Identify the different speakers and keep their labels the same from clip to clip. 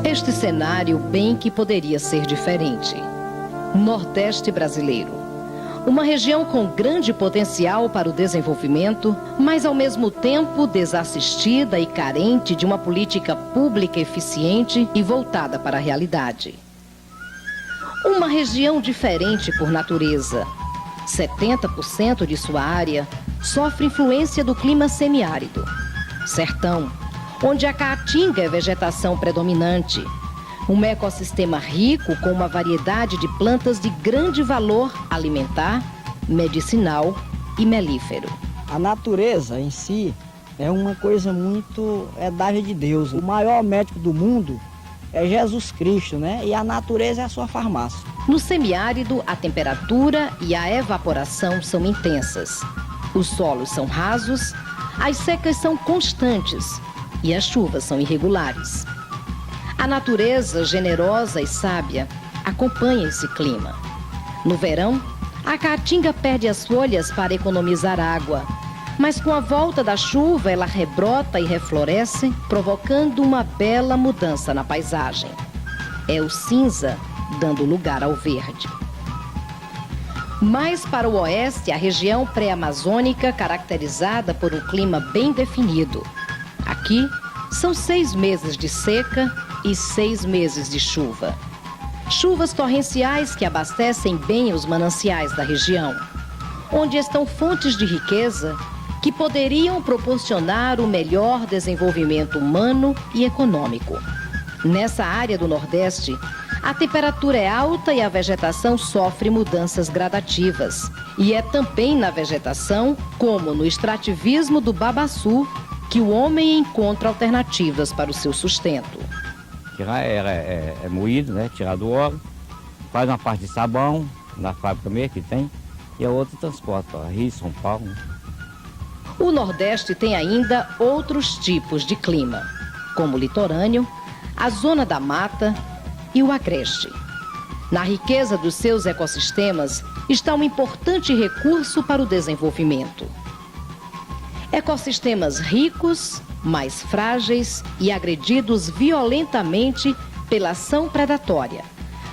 Speaker 1: Este cenário bem que poderia ser diferente. Nordeste brasileiro. Uma região com grande potencial para o desenvolvimento, mas ao mesmo tempo desassistida e carente de uma política pública eficiente e voltada para a realidade. Uma região diferente por natureza. 70% de sua área sofre influência do clima semiárido. Sertão, onde a caatinga é vegetação predominante. Um ecossistema rico com uma variedade de plantas de grande valor alimentar, medicinal e melífero.
Speaker 2: A natureza em si é uma coisa é dádiva de Deus. O maior médico do mundo é Jesus Cristo, né? E a natureza é a sua farmácia.
Speaker 1: No semiárido, a temperatura e a evaporação são intensas. Os solos são rasos, as secas são constantes e as chuvas são irregulares. A natureza, generosa e sábia, acompanha esse clima. No verão, a caatinga perde as folhas para economizar água, mas com a volta da chuva ela rebrota e refloresce, provocando uma bela mudança na paisagem. É o cinza dando lugar ao verde. Mais para o oeste, a região pré-amazônica caracterizada por um clima bem definido. Aqui, são 6 meses de seca e 6 meses de chuva. Chuvas torrenciais que abastecem bem os mananciais da região, onde estão fontes de riqueza que poderiam proporcionar o melhor desenvolvimento humano e econômico. Nessa área do Nordeste, a temperatura é alta e a vegetação sofre mudanças gradativas. E é também na vegetação, como no extrativismo do babaçu, que o homem encontra alternativas para o seu sustento.
Speaker 3: Tirar é moído, né? Tirar do óleo, faz uma parte de sabão, na fábrica mesmo que tem, e a outra transporta, Rio, São Paulo. Né?
Speaker 1: O Nordeste tem ainda outros tipos de clima, como o litorâneo, a zona da mata e o agreste. Na riqueza dos seus ecossistemas está um importante recurso para o desenvolvimento. Ecossistemas ricos, mais frágeis e agredidos violentamente pela ação predatória,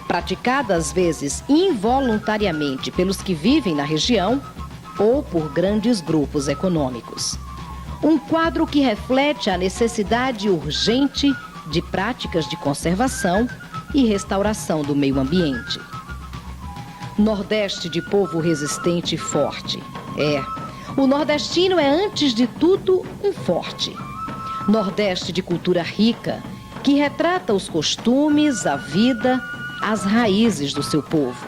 Speaker 1: praticada às vezes involuntariamente pelos que vivem na região ou por grandes grupos econômicos. Um quadro que reflete a necessidade urgente de práticas de conservação e restauração do meio ambiente. Nordeste de povo resistente e forte. O nordestino é, antes de tudo, um forte. Nordeste de cultura rica, que retrata os costumes, a vida, as raízes do seu povo.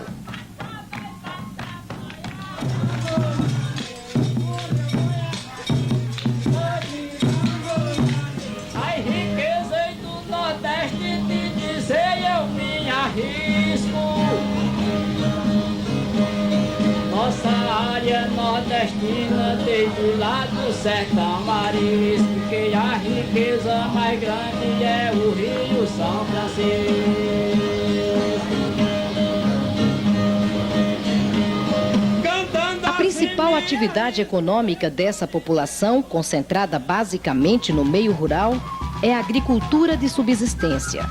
Speaker 4: As riquezas do Nordeste, te dizer eu me arrisco. Nossa área nordestina, desde lá do sertão marisco, que a riqueza mais grande é o Rio São Francisco.
Speaker 1: A principal atividade econômica dessa população, concentrada basicamente no meio rural, é a agricultura de subsistência,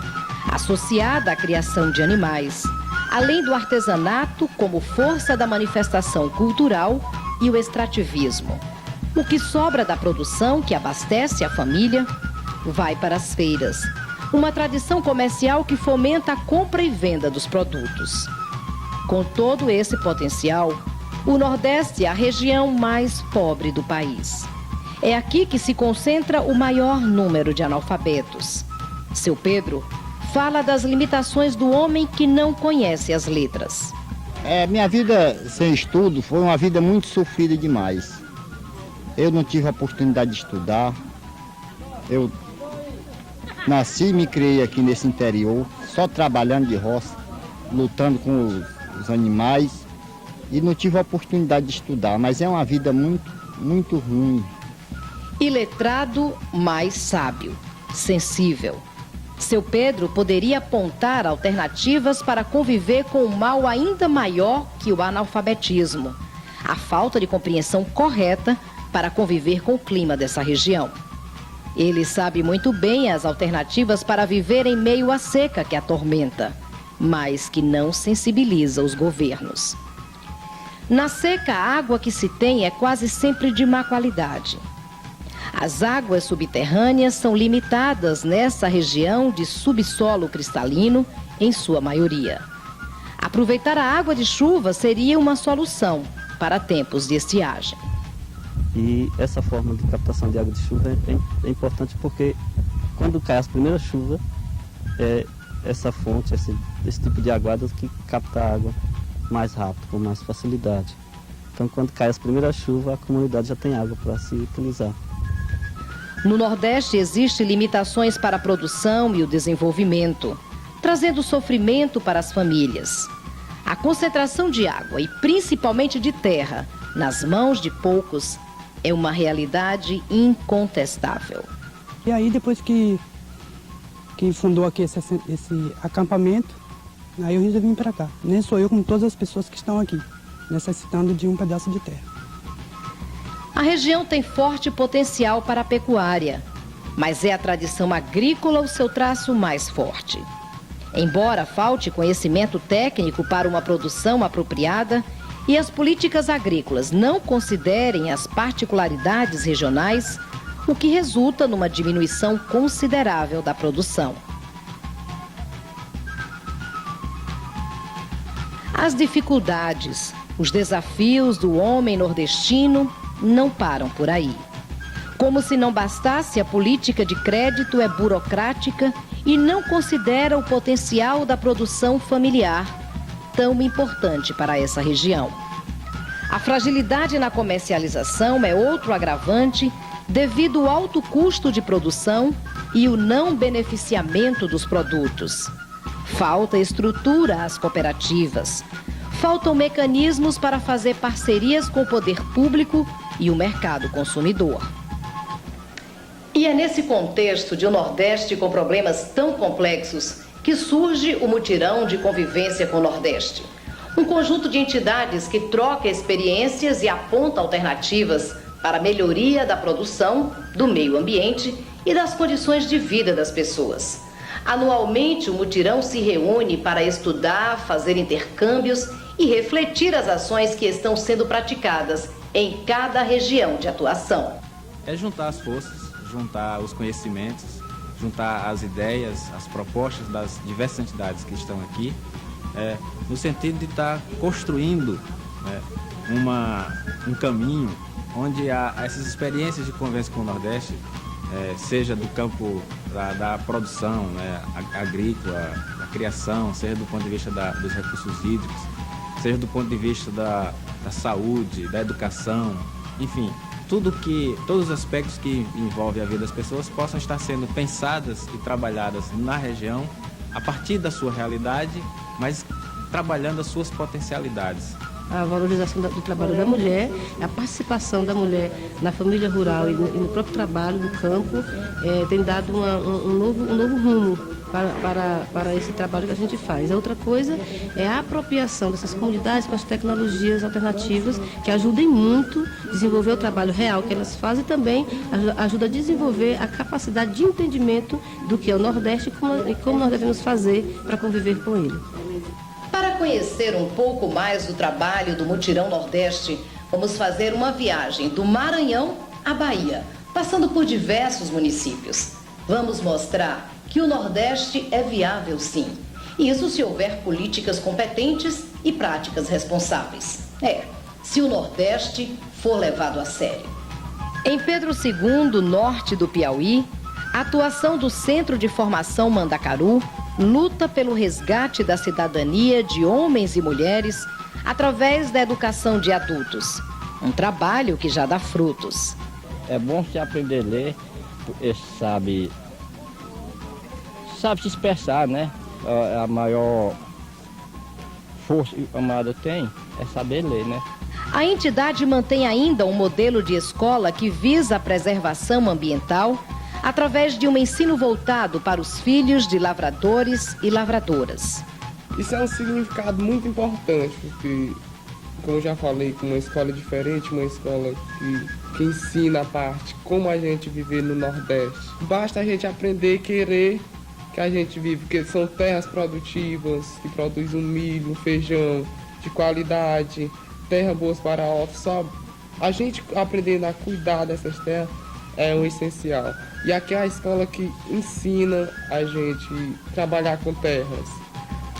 Speaker 1: associada à criação de animais, além do artesanato como força da manifestação cultural e o extrativismo. O que sobra da produção que abastece a família vai para as feiras, uma tradição comercial que fomenta a compra e venda dos produtos. Com todo esse potencial, o Nordeste é a região mais pobre do país. É aqui que se concentra o maior número de analfabetos. Seu Pedro fala das limitações do homem que não conhece as letras.
Speaker 5: Minha vida sem estudo foi uma vida muito sofrida demais. Eu não tive a oportunidade de estudar. Eu nasci e me criei aqui nesse interior, só trabalhando de roça, lutando com os animais, e não tive a oportunidade de estudar, mas é uma vida muito ruim.
Speaker 1: Iletrado, mas sábio, sensível. Seu Pedro poderia apontar alternativas para conviver com um mal ainda maior que o analfabetismo, a falta de compreensão correta para conviver com o clima dessa região. Ele sabe muito bem as alternativas para viver em meio à seca que atormenta, mas que não sensibiliza os governos. Na seca, a água que se tem é quase sempre de má qualidade. As águas subterrâneas são limitadas nessa região de subsolo cristalino, em sua maioria. Aproveitar a água de chuva seria uma solução para tempos de estiagem.
Speaker 6: E essa forma de captação de água de chuva é importante porque quando cai as primeiras chuvas, essa fonte, esse tipo de aguada que capta a água mais rápido, com mais facilidade. Então, quando cai as primeiras chuvas, a comunidade já tem água para se utilizar.
Speaker 1: No Nordeste, existem limitações para a produção e o desenvolvimento, trazendo sofrimento para as famílias. A concentração de água e principalmente de terra nas mãos de poucos é uma realidade incontestável.
Speaker 7: E aí, depois que fundou aqui esse acampamento, aí eu resolvi vir para cá. Nem sou eu, como todas as pessoas que estão aqui, necessitando de um pedaço de terra.
Speaker 1: A região tem forte potencial para a pecuária, mas é a tradição agrícola o seu traço mais forte. Embora falte conhecimento técnico para uma produção apropriada e as políticas agrícolas não considerem as particularidades regionais, o que resulta numa diminuição considerável da produção. As dificuldades, os desafios do homem nordestino não param por aí. Como se não bastasse, a política de crédito é burocrática e não considera o potencial da produção familiar, tão importante para essa região. A fragilidade na comercialização é outro agravante devido ao alto custo de produção e o não beneficiamento dos produtos. Falta estrutura às cooperativas. Faltam mecanismos para fazer parcerias com o poder público e o mercado consumidor. E é nesse contexto de um Nordeste com problemas tão complexos que surge o Mutirão de Convivência com o Nordeste. Um conjunto de entidades que troca experiências e aponta alternativas para a melhoria da produção, do meio ambiente e das condições de vida das pessoas. Anualmente, o Mutirão se reúne para estudar, fazer intercâmbios e refletir as ações que estão sendo praticadas em cada região de atuação.
Speaker 8: É juntar as forças, juntar os conhecimentos, juntar as ideias, as propostas das diversas entidades que estão aqui, no sentido de estar construindo um caminho onde essas experiências de convivência com o Nordeste, seja do campo da produção agrícola, da criação, seja do ponto de vista dos recursos hídricos, seja do ponto de vista da saúde, da educação, enfim, todos os aspectos que envolvem a vida das pessoas possam estar sendo pensadas e trabalhadas na região a partir da sua realidade, mas trabalhando as suas potencialidades.
Speaker 9: A valorização do trabalho da mulher, a participação da mulher na família rural e no próprio trabalho, no campo, tem dado um novo rumo para esse trabalho que a gente faz. A outra coisa é a apropriação dessas comunidades com as tecnologias alternativas que ajudem muito a desenvolver o trabalho real que elas fazem e também ajuda a desenvolver a capacidade de entendimento do que é o Nordeste e como nós devemos fazer para conviver com ele.
Speaker 1: Para conhecer um pouco mais do trabalho do Mutirão Nordeste, vamos fazer uma viagem do Maranhão à Bahia, passando por diversos municípios. Vamos mostrar que o Nordeste é viável sim, isso se houver políticas competentes e práticas responsáveis. Se o Nordeste for levado a sério. Em Pedro II, norte do Piauí, a atuação do Centro de Formação Mandacaru luta pelo resgate da cidadania de homens e mulheres através da educação de adultos. Um trabalho que já dá frutos.
Speaker 2: É bom você aprender a ler, sabe se expressar, né? A maior força que a amada tem é saber ler, né?
Speaker 1: A entidade mantém ainda um modelo de escola que visa a preservação ambiental através de um ensino voltado para os filhos de lavradores e lavradoras.
Speaker 10: Isso é um significado muito importante, porque, como eu já falei, com uma escola diferente, uma escola que ensina a parte como a gente viver no Nordeste. Basta a gente aprender e querer que a gente vive, porque são terras produtivas, que produzem um milho, um feijão de qualidade, terras boas para ovos. Só a gente aprendendo a cuidar dessas terras é o essencial. E aqui é a escola que ensina a gente a trabalhar com terras.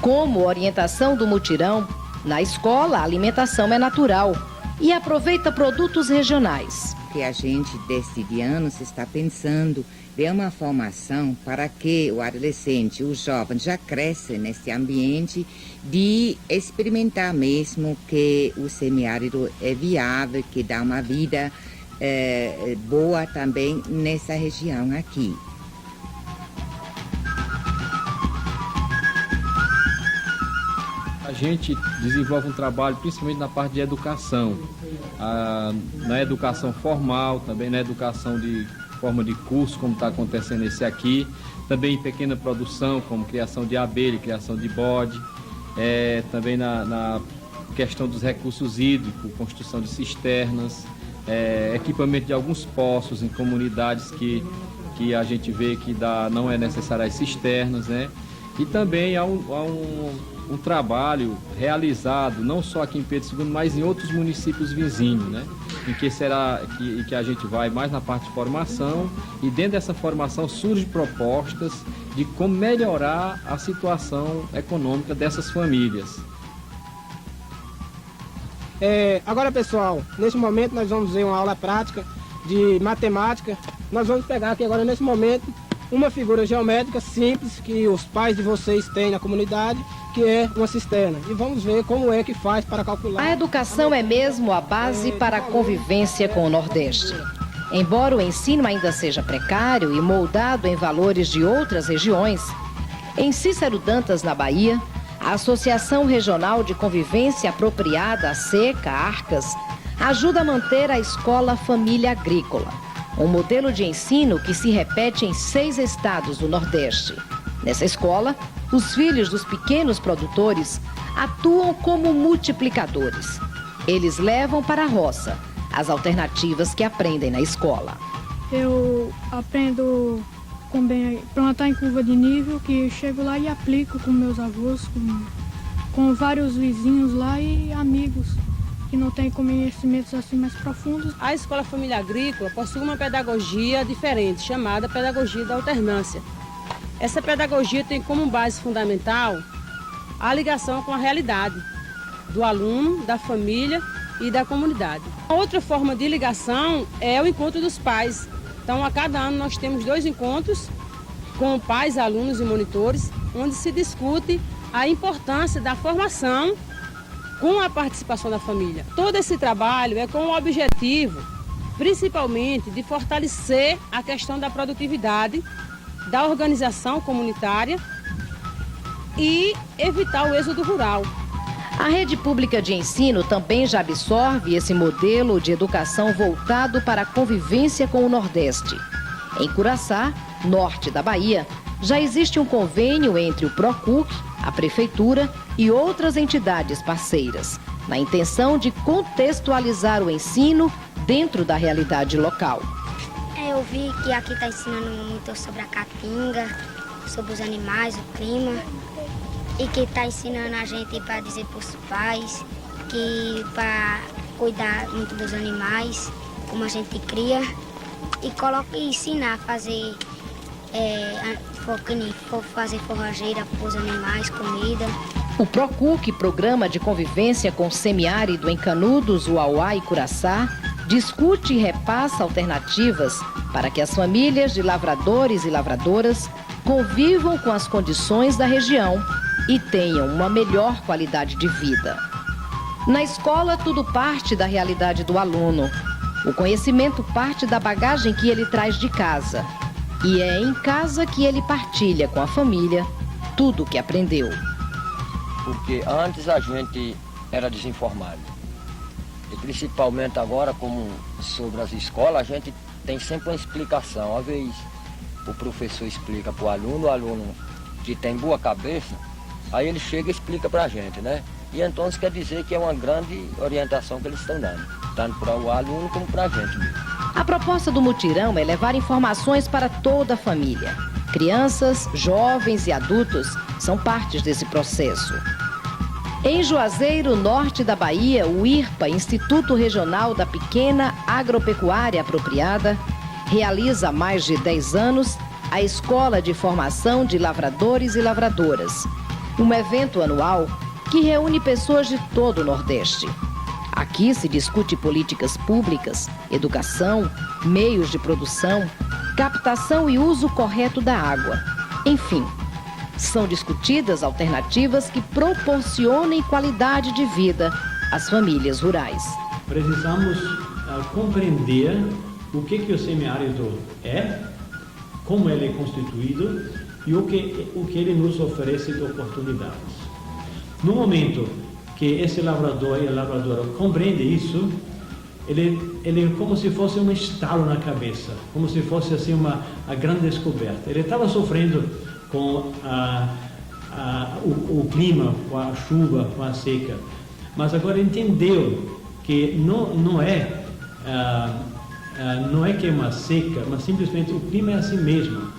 Speaker 1: Como orientação do mutirão, na escola a alimentação é natural e aproveita produtos regionais.
Speaker 11: Que a gente, desde anos, está pensando de uma formação para que o adolescente, o jovem, já cresça nesse ambiente de experimentar mesmo que o semiárido é viável, que dá uma vida boa também nessa região aqui.
Speaker 12: A gente desenvolve um trabalho principalmente na parte de educação, na educação formal, também na educação de forma de curso, como está acontecendo esse aqui, também em pequena produção, como criação de abelha, criação de bode, também na questão dos recursos hídricos, construção de cisternas, equipamento de alguns poços em comunidades que a gente vê que não é necessário as cisternas, né? E também há um trabalho realizado, não só aqui em Pedro II, mas em outros municípios vizinhos, né? Em que a gente vai mais na parte de formação, e dentro dessa formação surgem propostas de como melhorar a situação econômica dessas famílias.
Speaker 13: Agora, pessoal, nesse momento nós vamos ver uma aula prática de matemática. Nós vamos pegar aqui agora, nesse momento, uma figura geométrica simples que os pais de vocês têm na comunidade, que é uma cisterna. E vamos ver como é que faz para calcular.
Speaker 1: A educação é mesmo a base para a convivência com o Nordeste. Embora o ensino ainda seja precário e moldado em valores de outras regiões, em Cícero Dantas, na Bahia, a Associação Regional de Convivência Apropriada, a SECA, Arcas, ajuda a manter a Escola Família Agrícola, um modelo de ensino que se repete em 6 estados do Nordeste. Nessa escola, os filhos dos pequenos produtores atuam como multiplicadores. Eles levam para a roça as alternativas que aprendem na escola.
Speaker 14: Eu aprendo plantar em curva de nível, que chego lá e aplico com meus avós, com vários vizinhos lá e amigos que não têm conhecimentos assim mais profundos.
Speaker 15: A Escola Família Agrícola possui uma pedagogia diferente, chamada pedagogia da alternância. Essa pedagogia tem como base fundamental a ligação com a realidade do aluno, da família e da comunidade. A outra forma de ligação é o encontro dos pais. Então, a cada ano nós temos 2 encontros com pais, alunos e monitores, onde se discute a importância da formação com a participação da família. Todo esse trabalho é com o objetivo, principalmente, de fortalecer a questão da produtividade, da organização comunitária e evitar o êxodo rural.
Speaker 1: A rede pública de ensino também já absorve esse modelo de educação voltado para a convivência com o Nordeste. Em Curaçá, norte da Bahia, já existe um convênio entre o PROCUC, a Prefeitura e outras entidades parceiras, na intenção de contextualizar o ensino dentro da realidade local.
Speaker 16: Eu vi que aqui está ensinando muito sobre a caatinga, sobre os animais, o clima, e que está ensinando a gente para dizer para os pais que para cuidar muito dos animais, como a gente cria, e ensinar a fazer fazer forrageira para os animais, comida.
Speaker 1: O PROCUC, Programa de Convivência com Semiárido em Canudos, Uauá e Curaçá, discute e repassa alternativas para que as famílias de lavradores e lavradoras convivam com as condições da região e tenham uma melhor qualidade de vida. Na escola, tudo parte da realidade do aluno. O conhecimento parte da bagagem que ele traz de casa. E é em casa que ele partilha com a família tudo o que aprendeu.
Speaker 17: Porque antes a gente era desinformado. E principalmente agora, como sobre as escolas, a gente tem sempre uma explicação. Às vezes o professor explica para o aluno que tem boa cabeça, aí ele chega e explica para a gente, né? E então isso quer dizer que é uma grande orientação que eles estão dando. tanto para o aluno como para a gente mesmo.
Speaker 1: A proposta do mutirão é levar informações para toda a família. Crianças, jovens e adultos são partes desse processo. Em Juazeiro, norte da Bahia, o IRPA, Instituto Regional da Pequena Agropecuária Apropriada, realiza há mais de 10 anos a Escola de Formação de Lavradores e Lavradoras, um evento anual que reúne pessoas de todo o Nordeste. Aqui se discute políticas públicas, educação, meios de produção, captação e uso correto da água. Enfim, são discutidas alternativas que proporcionem qualidade de vida às famílias rurais.
Speaker 18: Precisamos compreender o que o semiárido é, como ele é constituído e o que ele nos oferece de oportunidades. No momento que esse lavrador e a lavradora compreendem isso, ele é como se fosse um estalo na cabeça, como se fosse assim uma grande descoberta. Ele estava sofrendo com o clima, com a chuva, com a seca, mas agora entendeu que não é que é uma seca, mas simplesmente o clima é assim mesmo.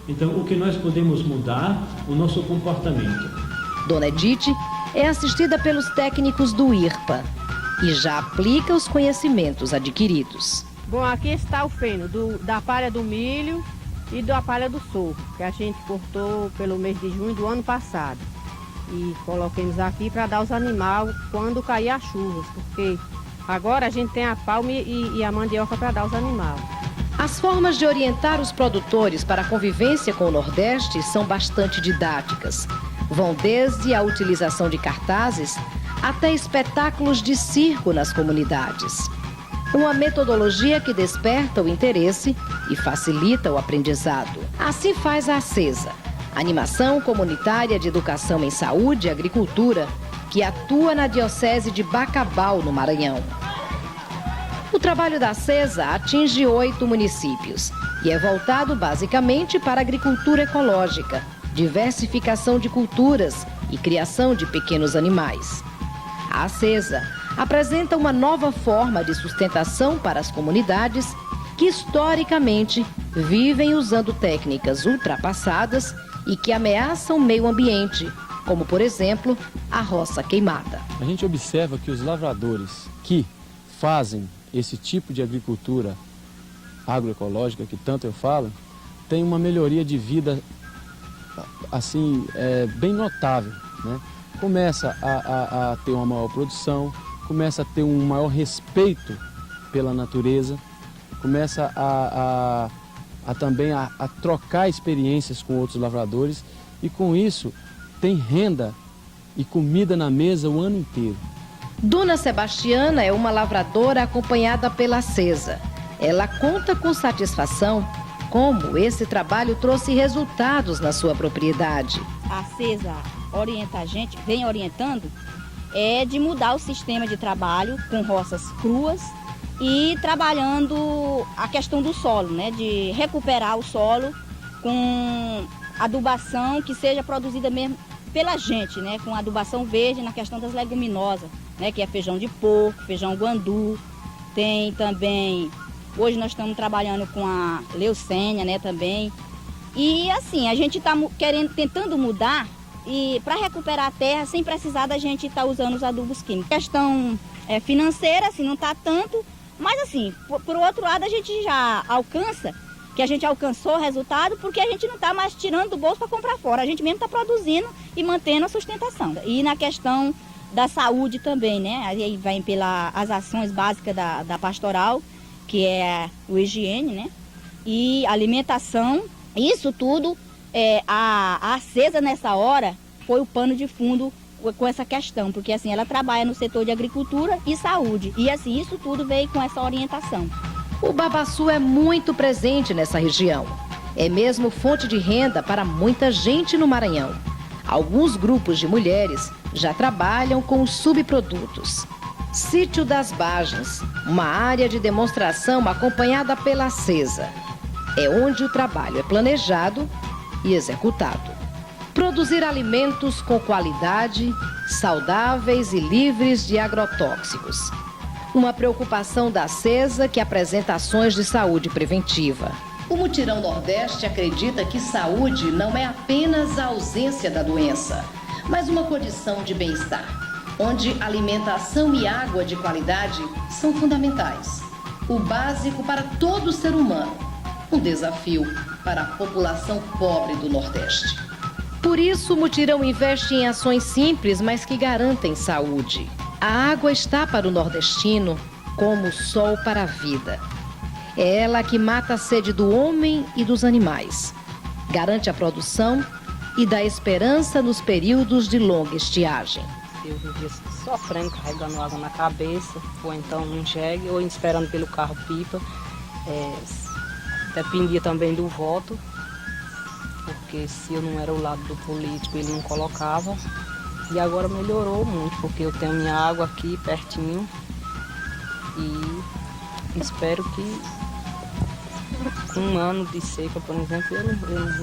Speaker 18: Então, o que nós podemos mudar? O nosso comportamento.
Speaker 1: Dona Edith é assistida pelos técnicos do IRPA e já aplica os conhecimentos adquiridos.
Speaker 15: Bom, aqui está o feno da palha do milho e da palha do sorgo, que a gente cortou pelo mês de junho do ano passado. E coloquemos aqui para dar aos animais quando cair as chuvas, porque agora a gente tem a palma e a mandioca para dar aos animais.
Speaker 1: As formas de orientar os produtores para a convivência com o Nordeste são bastante didáticas. Vão desde a utilização de cartazes até espetáculos de circo nas comunidades. Uma metodologia que desperta o interesse e facilita o aprendizado. Assim faz a ACESA, Animação Comunitária de Educação em Saúde e Agricultura, que atua na Diocese de Bacabal, no Maranhão. O trabalho da ACESA atinge 8 municípios e é voltado basicamente para a agricultura ecológica, diversificação de culturas e criação de pequenos animais. A ACESA apresenta uma nova forma de sustentação para as comunidades que historicamente vivem usando técnicas ultrapassadas e que ameaçam o meio ambiente, como, por exemplo, a roça queimada.
Speaker 19: A gente observa que os lavradores que fazem esse tipo de agricultura agroecológica, que tanto eu falo, têm uma melhoria de vida assim, bem notável, né? Começa a ter uma maior produção, começa a ter um maior respeito pela natureza, começa também a trocar experiências com outros lavradores e com isso tem renda e comida na mesa o ano inteiro.
Speaker 1: Dona Sebastiana é uma lavradora acompanhada pela ACESA. Ela conta com satisfação como esse trabalho trouxe resultados na sua propriedade.
Speaker 20: A ACESA orienta a gente, vem orientando, de mudar o sistema de trabalho com roças cruas e trabalhando a questão do solo, né, de recuperar o solo com adubação que seja produzida mesmo pela gente, né, com adubação verde na questão das leguminosas, né, que é feijão de porco, feijão guandu, tem também, hoje nós estamos trabalhando com a leucênia, né, também. E assim, a gente está tentando mudar e para recuperar a terra sem precisar da gente estar usando os adubos químicos. A questão financeira, assim, não está tanto, mas assim, por outro lado a gente já alcança, que a gente alcançou o resultado porque a gente não está mais tirando do bolso para comprar fora, a gente mesmo está produzindo e mantendo a sustentação. E na questão da saúde também, né, aí vem pelas ações básicas da pastoral, que é o higiene, né, e alimentação, isso tudo, a ACESA nessa hora foi o pano de fundo com essa questão, porque assim, ela trabalha no setor de agricultura e saúde, e assim, isso tudo veio com essa orientação.
Speaker 1: O babaçu é muito presente nessa região. É mesmo fonte de renda para muita gente no Maranhão. Alguns grupos de mulheres já trabalham com os subprodutos. Sítio das Bagens, uma área de demonstração acompanhada pela ACESA. É onde o trabalho é planejado e executado. Produzir alimentos com qualidade, saudáveis e livres de agrotóxicos. Uma preocupação da CESA que apresenta ações de saúde preventiva. O Mutirão Nordeste acredita que saúde não é apenas a ausência da doença, mas uma condição de bem-estar, onde alimentação e água de qualidade são fundamentais. O básico para todo ser humano. Um desafio para a população pobre do Nordeste. Por isso, o Mutirão investe em ações simples, mas que garantem saúde. A água está para o nordestino como o sol para a vida. É ela que mata a sede do homem e dos animais. Garante a produção e dá esperança nos períodos de longa estiagem.
Speaker 15: Eu vivia sofrendo, carregando água na cabeça, ou então num jegue, ou esperando pelo carro-pipa. Dependia também do voto, porque se eu não era o lado do político, ele não colocava. E agora melhorou muito, porque eu tenho minha água aqui pertinho e espero que com um ano de seca, por exemplo,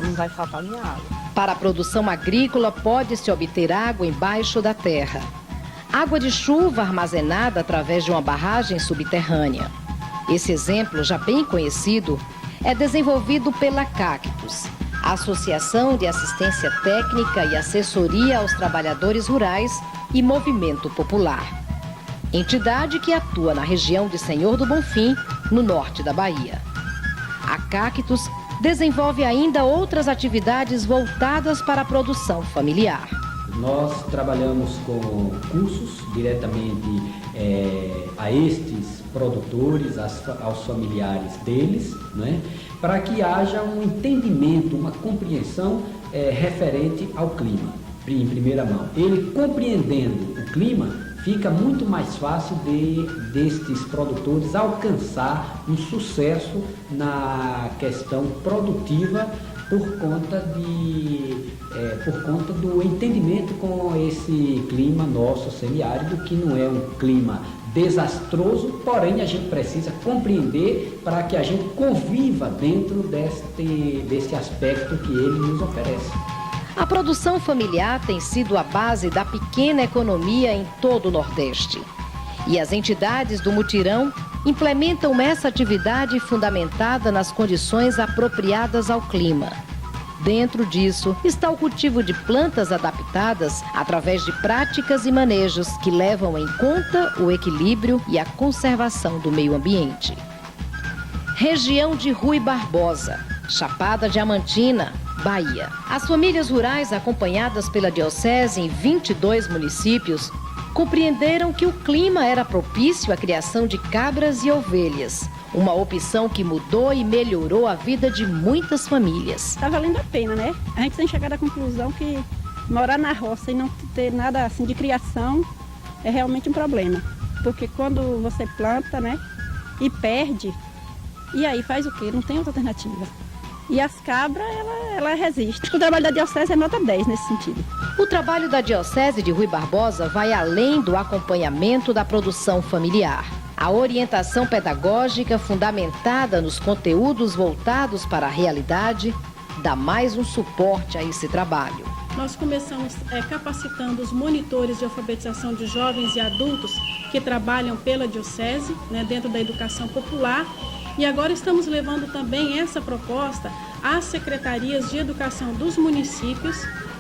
Speaker 15: não vai faltar minha água.
Speaker 1: Para a produção agrícola, pode-se obter água embaixo da terra. Água de chuva armazenada através de uma barragem subterrânea. Esse exemplo, já bem conhecido, é desenvolvido pela Cactus, a Associação de Assistência Técnica e Assessoria aos Trabalhadores Rurais e Movimento Popular. Entidade que atua na região de Senhor do Bonfim, no norte da Bahia. A Cactus desenvolve ainda outras atividades voltadas para a produção familiar.
Speaker 21: Nós trabalhamos com cursos diretamente a estes produtores, aos familiares deles, né, para que haja um entendimento, uma compreensão referente ao clima, em primeira mão. Ele compreendendo o clima, fica muito mais fácil destes produtores alcançar um sucesso na questão produtiva por conta do entendimento com esse clima nosso semiárido, que não é um clima desastroso, porém a gente precisa compreender para que a gente conviva dentro deste aspecto que ele nos oferece.
Speaker 1: A produção familiar tem sido a base da pequena economia em todo o Nordeste. E as entidades do Mutirão implementam essa atividade fundamentada nas condições apropriadas ao clima. Dentro disso está o cultivo de plantas adaptadas através de práticas e manejos que levam em conta o equilíbrio e a conservação do meio ambiente. Região de Rui Barbosa, Chapada Diamantina, Bahia. As famílias rurais acompanhadas pela Diocese em 22 municípios compreenderam que o clima era propício à criação de cabras e ovelhas. Uma opção que mudou e melhorou a vida de muitas famílias.
Speaker 22: Está valendo a pena, né? A gente tem chegado à conclusão que morar na roça e não ter nada assim de criação é realmente um problema. Porque quando você planta, né, e perde, e aí faz o quê? Não tem outra alternativa. E as cabras, ela resiste. O trabalho da Diocese é nota 10 nesse sentido.
Speaker 1: O trabalho da Diocese de Rui Barbosa vai além do acompanhamento da produção familiar. A orientação pedagógica fundamentada nos conteúdos voltados para a realidade dá mais um suporte a esse trabalho.
Speaker 23: Nós começamos capacitando os monitores de alfabetização de jovens e adultos que trabalham pela Diocese, né, dentro da educação popular. E agora estamos levando também essa proposta às secretarias de educação dos municípios.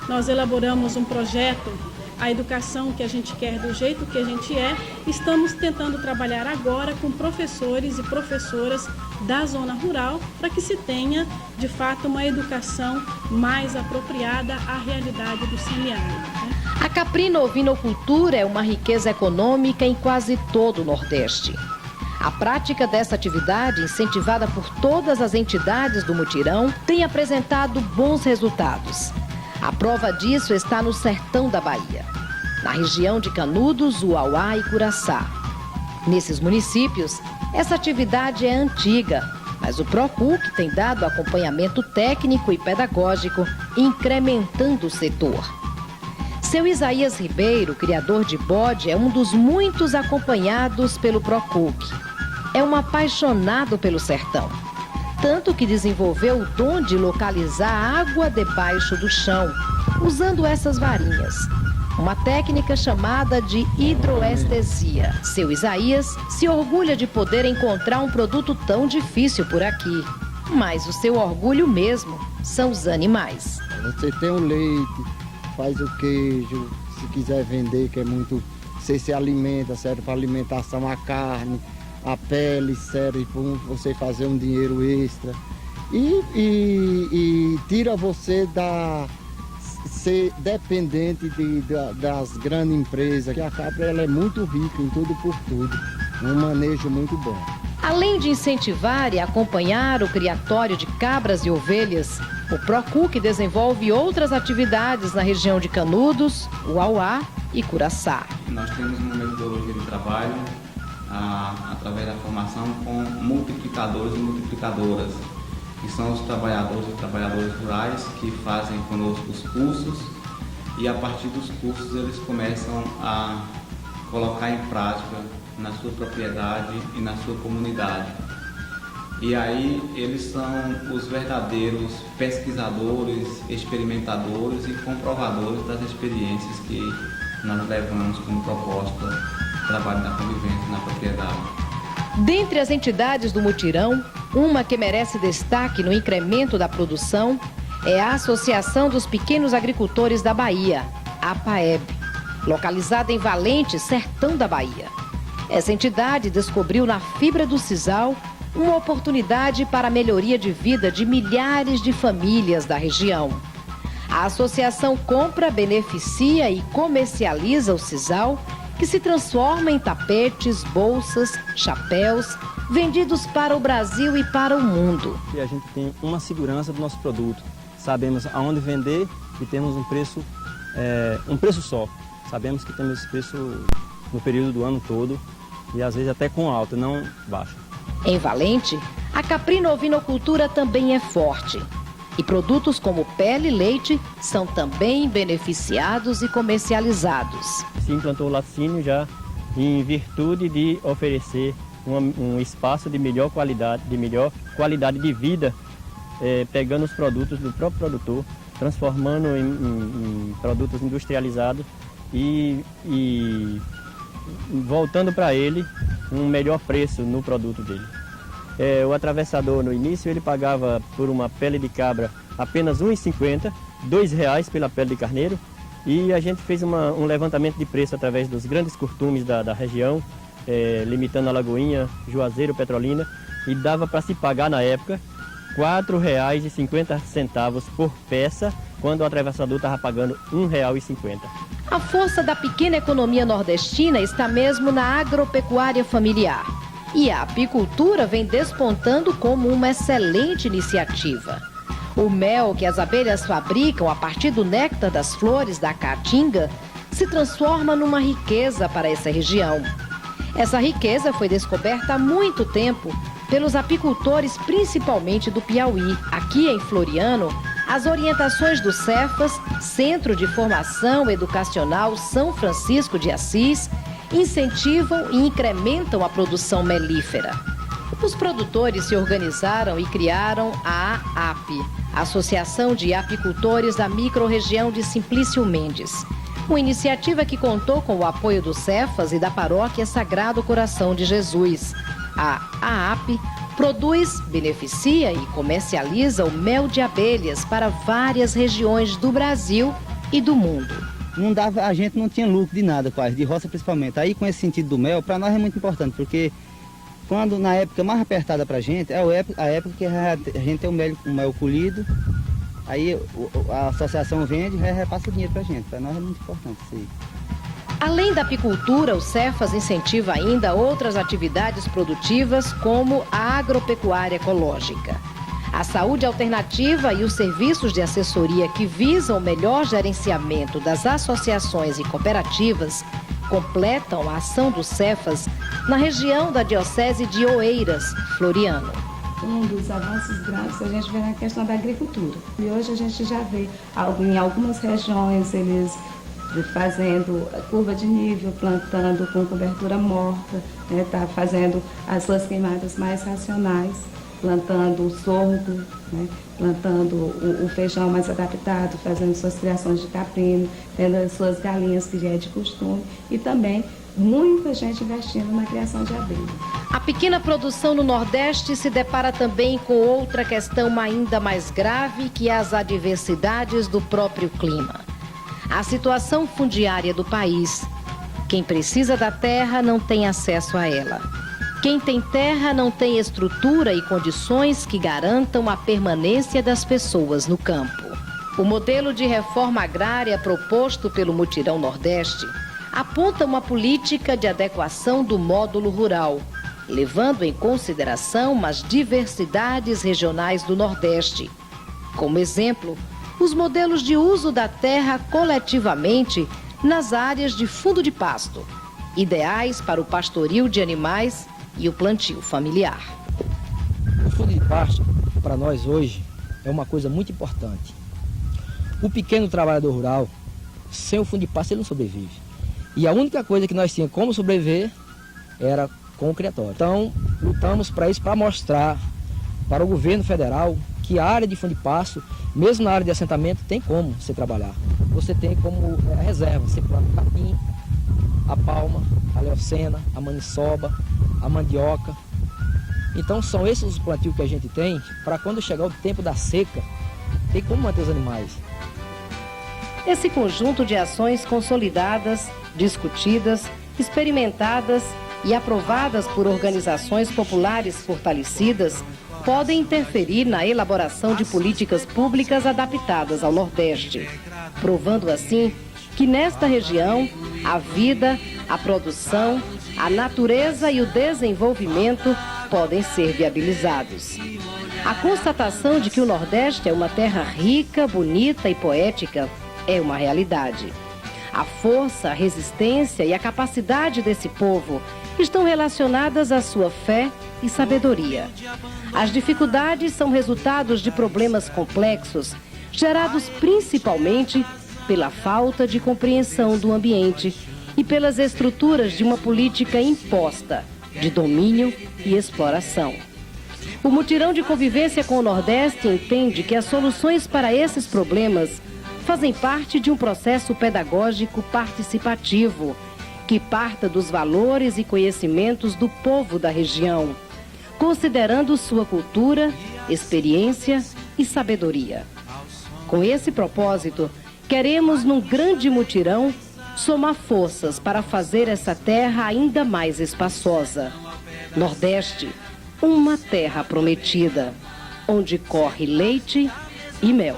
Speaker 23: Nós elaboramos um projeto, a educação que a gente quer do jeito que a gente é. Estamos tentando trabalhar agora com professores e professoras da zona rural para que se tenha, de fato, uma educação mais apropriada à realidade do semiárido, né?
Speaker 1: A caprino-ovinocultura é uma riqueza econômica em quase todo o Nordeste. A prática dessa atividade, incentivada por todas as entidades do Mutirão, tem apresentado bons resultados. A prova disso está no sertão da Bahia, na região de Canudos, Uauá e Curaçá. Nesses municípios, essa atividade é antiga, mas o PROCUC tem dado acompanhamento técnico e pedagógico, incrementando o setor. Seu Isaías Ribeiro, criador de bode, é um dos muitos acompanhados pelo PROCUC. É um apaixonado pelo sertão, tanto que desenvolveu o dom de localizar água debaixo do chão, usando essas varinhas. uma técnica chamada de hidroestesia. Seu Isaías se orgulha de poder encontrar um produto tão difícil por aqui. Mas o seu orgulho mesmo são os animais.
Speaker 3: Você tem o leite, faz o queijo, se quiser vender, que é muito... Você se alimenta, serve para alimentação, a carne, a pele serve para você fazer um dinheiro extra. E tira você ser dependente das grandes empresas, que a cabra ela é muito rica em tudo por tudo, um manejo muito bom.
Speaker 1: Além de incentivar e acompanhar o criatório de cabras e ovelhas, o Procuc desenvolve outras atividades na região de Canudos, Uauá e Curaçá.
Speaker 4: Nós temos uma metodologia de trabalho através da formação com multiplicadores e multiplicadoras, que são os trabalhadores e trabalhadoras rurais que fazem conosco os cursos, e a partir dos cursos eles começam a colocar em prática na sua propriedade e na sua comunidade. E aí eles são os verdadeiros pesquisadores, experimentadores e comprovadores das experiências que nós levamos como proposta de trabalho da convivência na propriedade.
Speaker 1: Dentre as entidades do mutirão, uma que merece destaque no incremento da produção é a Associação dos Pequenos Agricultores da Bahia, APAEB, localizada em Valente, sertão da Bahia. Essa entidade descobriu na fibra do sisal uma oportunidade para a melhoria de vida de milhares de famílias da região. A associação compra, beneficia e comercializa o sisal, que se transforma em tapetes, bolsas, chapéus, vendidos para o Brasil e para o mundo.
Speaker 6: E a gente tem uma segurança do nosso produto. Sabemos aonde vender e temos um preço só. Sabemos que temos esse preço no período do ano todo e às vezes até com alta, não baixa.
Speaker 1: Em Valente, a caprino-ovinocultura também é forte. E produtos como pele e leite são também beneficiados e comercializados.
Speaker 6: Se implantou o laticínio já em virtude de oferecer um espaço de melhor qualidade de vida, pegando os produtos do próprio produtor, transformando em produtos industrializados e voltando para ele um melhor preço no produto dele. O atravessador no início ele pagava por uma pele de cabra apenas R$ 1,50, R$ 2,00 pela pele de carneiro, e a gente fez um levantamento de preço através dos grandes curtumes da região, limitando a Lagoinha, Juazeiro, Petrolina, e dava para se pagar na época R$ 4,50 por peça, quando o atravessador estava pagando R$ 1,50.
Speaker 1: A força da pequena economia nordestina está mesmo na agropecuária familiar. E a apicultura vem despontando como uma excelente iniciativa. O mel que as abelhas fabricam a partir do néctar das flores da caatinga se transforma numa riqueza para essa região. Essa riqueza foi descoberta há muito tempo pelos apicultores, principalmente do Piauí. Aqui em Floriano, as orientações do Cefas, Centro de Formação Educacional São Francisco de Assis, incentivam e incrementam a produção melífera. Os produtores se organizaram e criaram a AAP, Associação de Apicultores da Microrregião de Simplício Mendes, uma iniciativa que contou com o apoio do Cefas e da Paróquia Sagrado Coração de Jesus. A AAP produz, beneficia e comercializa o mel de abelhas para várias regiões do Brasil e do mundo.
Speaker 2: A gente não tinha lucro de nada quase, de roça principalmente. Aí com esse sentido do mel, para nós é muito importante, porque quando na época mais apertada para a gente, é a época que a gente tem o mel colhido, aí a associação vende e repassa o dinheiro para a gente. Para nós é muito importante isso aí.
Speaker 1: Além da apicultura, o Cefas incentiva ainda outras atividades produtivas, como a agropecuária ecológica. A saúde alternativa e os serviços de assessoria que visam o melhor gerenciamento das associações e cooperativas completam a ação do Cefas na região da Diocese de Oeiras, Floriano.
Speaker 5: Um dos avanços grandes a gente vê na questão da agricultura. E hoje a gente já vê em algumas regiões eles fazendo curva de nível, plantando com cobertura morta, tá fazendo as suas queimadas mais racionais. plantando o sorgo, né? Plantando o feijão mais adaptado, fazendo suas criações de caprino, tendo as suas galinhas, que já é de costume, e também muita gente investindo na criação de abelha.
Speaker 1: A pequena produção no Nordeste se depara também com outra questão ainda mais grave, que é as adversidades do próprio clima. A situação fundiária do país. Quem precisa da terra não tem acesso a ela. Quem tem terra não tem estrutura e condições que garantam a permanência das pessoas no campo. O modelo de reforma agrária proposto pelo Mutirão Nordeste aponta uma política de adequação do módulo rural, levando em consideração as diversidades regionais do Nordeste. Como exemplo, os modelos de uso da terra coletivamente nas áreas de fundo de pasto, ideais para o pastoril de animais e o plantio familiar.
Speaker 7: O fundo de pasto, para nós hoje, é uma coisa muito importante. O pequeno trabalhador rural, sem o fundo de pasto, ele não sobrevive. E a única coisa que nós tínhamos como sobreviver era com o criatório. Então, lutamos para isso, para mostrar para o governo federal que a área de fundo de pasto, mesmo na área de assentamento, tem como você trabalhar. Você tem como a reserva, você planta o capim, a palma, a leucena, a maniçoba, a mandioca. Então são esses os plantios que a gente tem para quando chegar o tempo da seca, tem como manter os animais.
Speaker 1: Esse conjunto de ações consolidadas, discutidas, experimentadas e aprovadas por organizações populares fortalecidas podem interferir na elaboração de políticas públicas adaptadas ao Nordeste, provando assim que nesta região a vida, a produção, a natureza e o desenvolvimento podem ser viabilizados. A constatação de que o Nordeste é uma terra rica, bonita e poética é uma realidade. A força, a resistência e a capacidade desse povo estão relacionadas à sua fé e sabedoria. As dificuldades são resultados de problemas complexos, gerados principalmente pela falta de compreensão do ambiente e pelas estruturas de uma política imposta, de domínio e exploração. O Mutirão de Convivência com o Nordeste entende que as soluções para esses problemas fazem parte de um processo pedagógico participativo, que parta dos valores e conhecimentos do povo da região, considerando sua cultura, experiência e sabedoria. Com esse propósito, queremos, num grande mutirão, somar forças para fazer essa terra ainda mais espaçosa. Nordeste, uma terra prometida, onde corre leite e mel.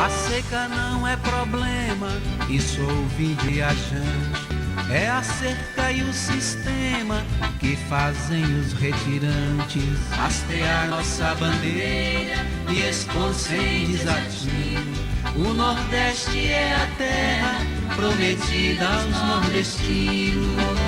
Speaker 8: A seca não é problema, isso ouvi viajante. É a cerca e o sistema que fazem os retirantes hastear nossa bandeira e expor sem desatino. O Nordeste é a terra prometida aos nordestinos.